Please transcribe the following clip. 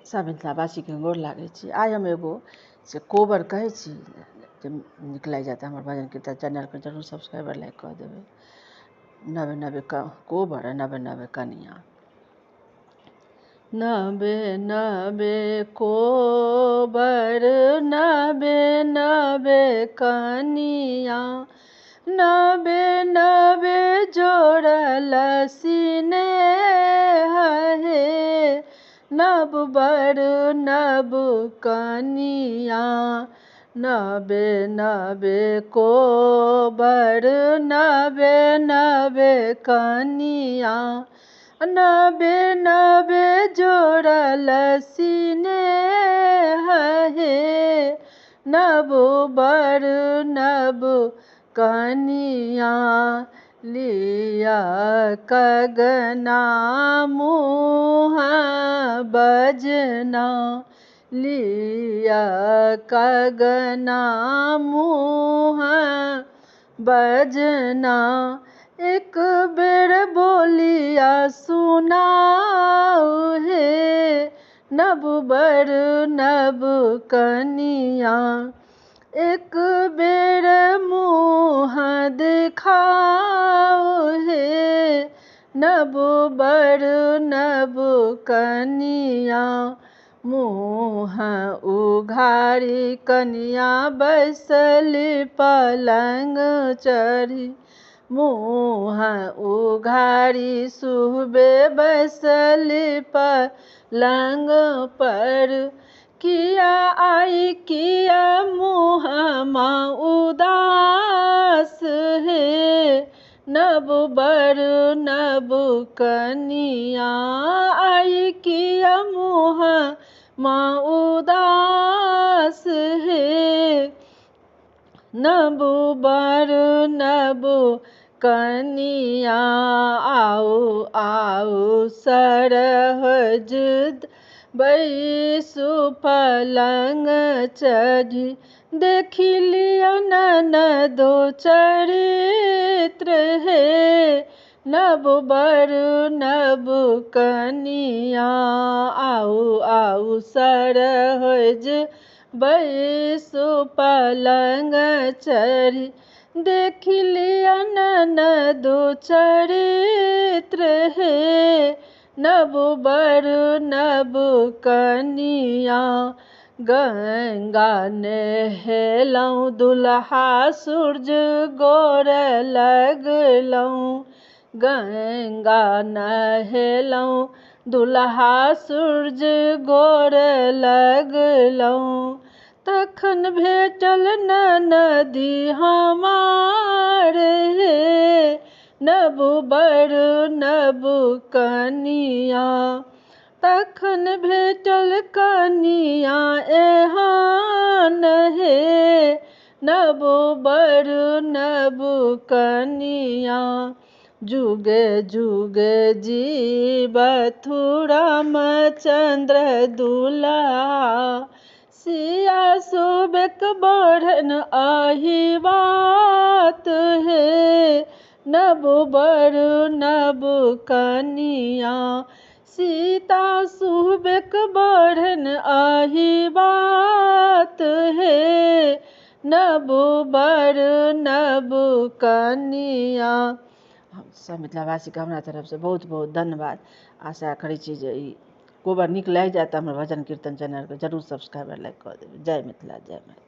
सब मिथिलावासी के गोर लागै छी। आइ हम एगो से कोबर कहै छी जे नीक लागि जायत हमर भजन कीर्तन चैनल के जरूर सब्सक्राइबर लाइक कऽ देबै। नवे नवे कोबर आ नवे नवे कनिया। नवे नवे कोबर नवे नवे कनिया, नवे नवे जोड़ल सिनेह हे। नव बर नव कनिया, नवे नवे कोबर नवे नवे कनिया, नवे नवे जोड़ल सिनेह हे। नव बर नव कनिया, लिया कगना मुँह बजना, लिया कगना मुँह बजना। एक बेर बोलिया सुनाऊ हे, नव बर नव कनिया। एक बेर मुँह दिखाओ हे, नव बर नव कनिया। मुँह उघारी कनिया बैसली पलंग चढ़ी, मुँह उघारी सुहबे बैसली पलंग पर। किया आई किया मुँहमा उदास हे, नव बर नव कनिया। आई किया मुँहमा उदास हे, नव बर नव कनिया। आओ आओ सरहज बैसु पलंग चढ़ी, देखी लिया ननदो चरित्र हे। नव बर नव कनिया, आओ आओ सरहज बैसु पलंग चढ़ी, देखी लिया ननदो चरित्र हे। नव बर नव कनिया। गंगा नहेलहुँ दुल्हा सूरज गोर लगलहुँ, गंगा नहेलहुँ दुल्हा सूरज गोर लगलहुँ। तखन भेटल ननदी हमार हे, नव बर नव कनिया। तखन भेटल कनिया एहन हे, नव बर नव कनिया। जुगे जुगे जीवथु रामचंद्र दुल्हा, सिया सुबेक बढ़न आही बात हे, नव बर नव कनिया। सीता सुबेक बढ़न आही बात हे, नव बर नव कनिया। सब मिथिलावासी के हमरा तरफ से बहुत बहुत धन्यवाद। आशा करै छी जे ई कोबर नीक लागि जायत हमर भजन कीर्तन चैनल के जरूर सब्सक्राइबर लाइक कऽ देबै। जय मिथिला जय मैथिली।